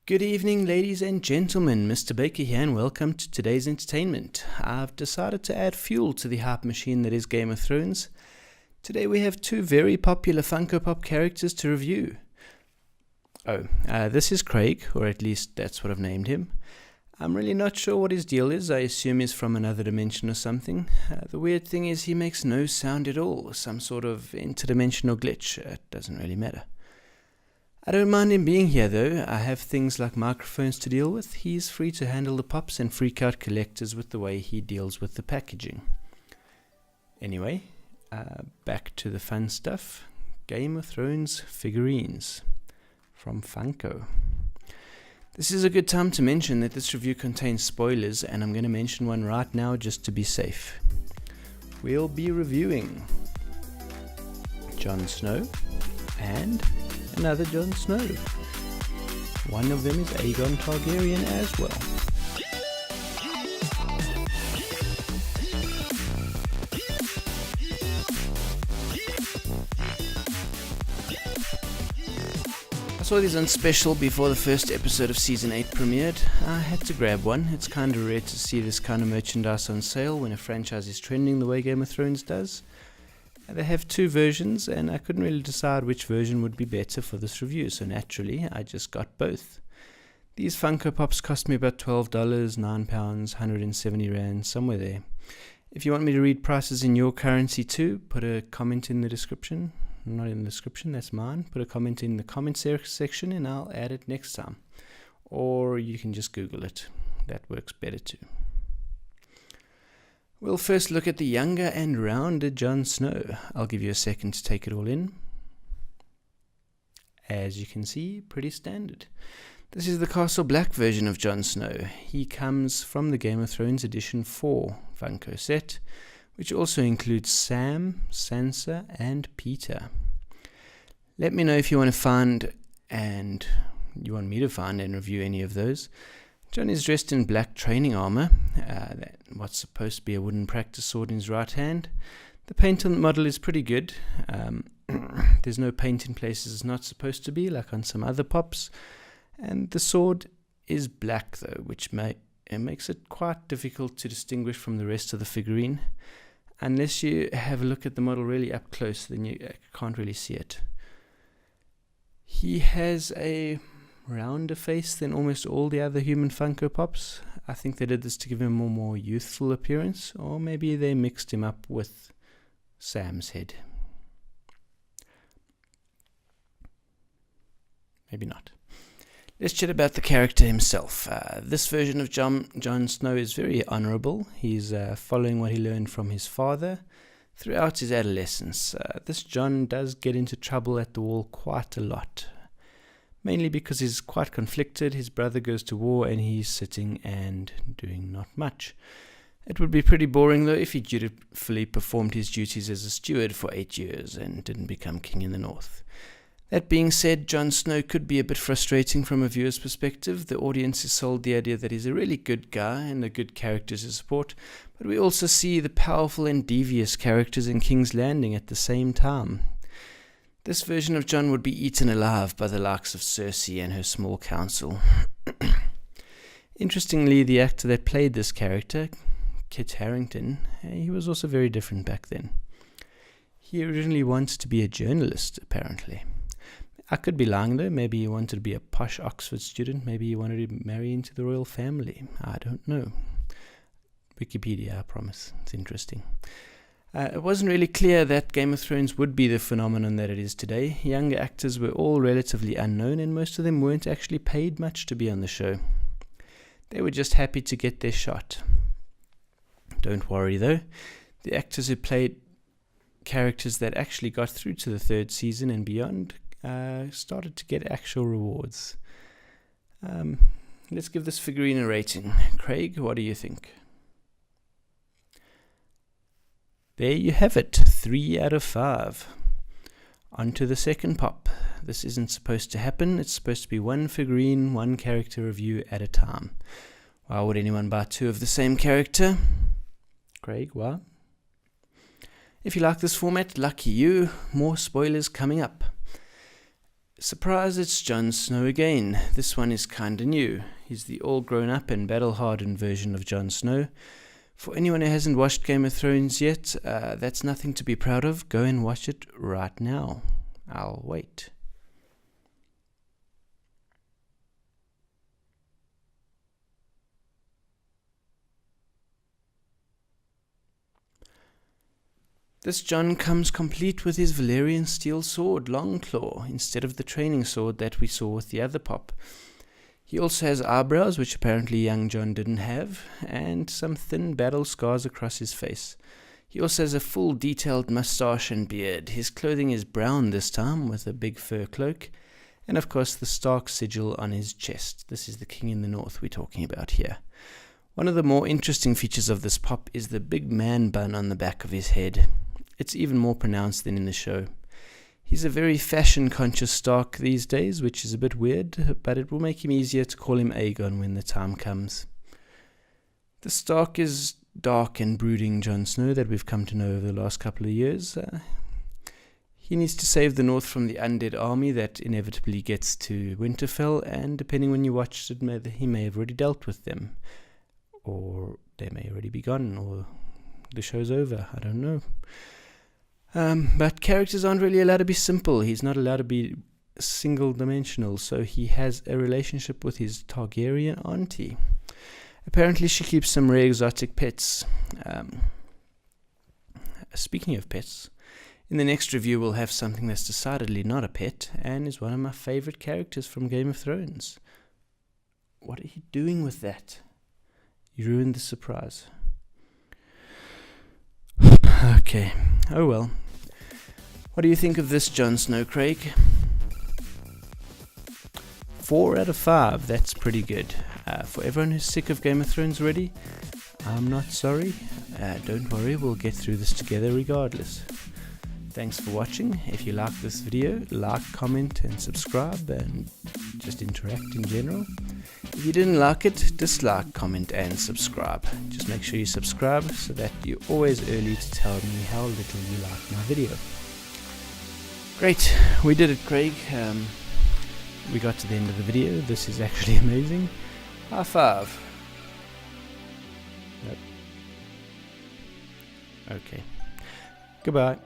Good evening, ladies and gentlemen. Mr. Baker here, and welcome to today's entertainment. I've decided to add fuel to the hype machine that is Game of Thrones. Today we have two very popular Funko Pop characters to review. This is Craig, or at least that's what I've named him. I'm really not sure what his deal is. I assume he's from another dimension or something. The weird thing is he makes no sound at all, some sort of interdimensional glitch. It doesn't really matter. I don't mind him being here though. I have things like microphones to deal with. He's free to handle the pops and freak out collectors with the way he deals with the packaging. Anyway, back to the fun stuff. Game of Thrones figurines from Funko. This is a good time to mention that this review contains spoilers, and I'm going to mention one right now just to be safe. We'll be reviewing Jon Snow and another Jon Snow. One of them is Aegon Targaryen as well. I saw these on special before the first episode of Season 8 premiered. I had to grab one. It's kind of rare to see this kind of merchandise on sale when a franchise is trending the way Game of Thrones does. They have two versions, and I couldn't really decide which version would be better for this review, so naturally I just got both. These Funko Pops cost me about $12, £9, 170 Rand, somewhere there. If you want me to read prices in your currency too, put a comment in the description. Not in the description, that's mine. Put a comment in the comment section and I'll add it next time. Or you can just Google it. That works better too. We'll first look at the younger and rounder Jon Snow. I'll give you a second to take it all in. As you can see, pretty standard. This is the Castle Black version of Jon Snow. He comes from the Game of Thrones Edition 4 Funko set, which also includes Sam, Sansa, and Peter. Let me know if you want to find and review any of those. Jon is dressed in black training armor, what's supposed to be a wooden practice sword in his right hand. The paint on the model is pretty good. There's no paint in places it's not supposed to be, like on some other pops. And the sword is black though, which makes it quite difficult to distinguish from the rest of the figurine. Unless you have a look at the model really up close, then you can't really see it. He has a rounder face than almost all the other human Funko Pops. I think they did this to give him a more youthful appearance, or maybe they mixed him up with Sam's head. Maybe not. Let's chat about the character himself. This version of Jon Snow is very honourable. He's following what he learned from his father throughout his adolescence. This Jon does get into trouble at the wall quite a lot. Mainly because he's quite conflicted. His brother goes to war and he's sitting and doing not much. It would be pretty boring though if he dutifully performed his duties as a steward for 8 years and didn't become king in the north. That being said, Jon Snow could be a bit frustrating from a viewer's perspective. The audience is sold the idea that he's a really good guy and a good character to support, but we also see the powerful and devious characters in King's Landing at the same time. This version of Jon would be eaten alive by the likes of Cersei and her small council. Interestingly, the actor that played this character, Kit Harington, he was also very different back then. He originally wanted to be a journalist, apparently. I could be lying though. Maybe he wanted to be a posh Oxford student. Maybe he wanted to marry into the royal family. I don't know. Wikipedia, I promise. It's interesting. It wasn't really clear that Game of Thrones would be the phenomenon that it is today. Younger actors were all relatively unknown, and most of them weren't actually paid much to be on the show. They were just happy to get their shot. Don't worry though. The actors who played characters that actually got through to the third season and beyond started to get actual rewards. Let's give this figurine a rating. Craig, what do you think? There you have it, 3 out of 5. On to the second pop. This isn't supposed to happen. It's supposed to be one figurine, one character review at a time. Why would anyone buy 2 of the same character? Craig, why? If you like this format, lucky you. More spoilers coming up. Surprise, it's Jon Snow again. This one is kinda new. He's the all grown up and battle hardened version of Jon Snow. For anyone who hasn't watched Game of Thrones yet, that's nothing to be proud of. Go and watch it right now. I'll wait. This Jon comes complete with his Valyrian steel sword, Longclaw, instead of the training sword that we saw with the other pop. He also has eyebrows, which apparently young Jon didn't have, and some thin battle scars across his face. He also has a full detailed moustache and beard. His clothing is brown this time, with a big fur cloak, and of course the Stark sigil on his chest. This is the King in the North we're talking about here. One of the more interesting features of this pop is the big man bun on the back of his head. It's even more pronounced than in the show. He's a very fashion-conscious Stark these days, which is a bit weird, but it will make him easier to call him Aegon when the time comes. The Stark is dark and brooding Jon Snow that we've come to know over the last couple of years. He needs to save the North from the undead army that inevitably gets to Winterfell, and depending when you watched it, he may have already dealt with them. Or they may already be gone, or the show's over, I don't know. But characters aren't really allowed to be simple. He's not allowed to be single-dimensional, so he has a relationship with his Targaryen auntie. Apparently she keeps some rare exotic pets. Speaking of pets, in the next review we'll have something that's decidedly not a pet, and is one of my favourite characters from Game of Thrones. What are you doing with that? You ruined the surprise. Okay, oh well. What do you think of this Jon Snow, Craig? 4 out of 5, that's pretty good. For everyone who's sick of Game of Thrones already, I'm not sorry. Don't worry, we'll get through this together regardless. Thanks for watching. If you like this video, like, comment and subscribe, and just interact in general. If you didn't like it, dislike, comment and subscribe. Just make sure you subscribe so that you're always early to tell me how little you like my video. Great, we did it, Craig. We got to the end of the video. This is actually amazing. High five. Nope. Okay. Goodbye.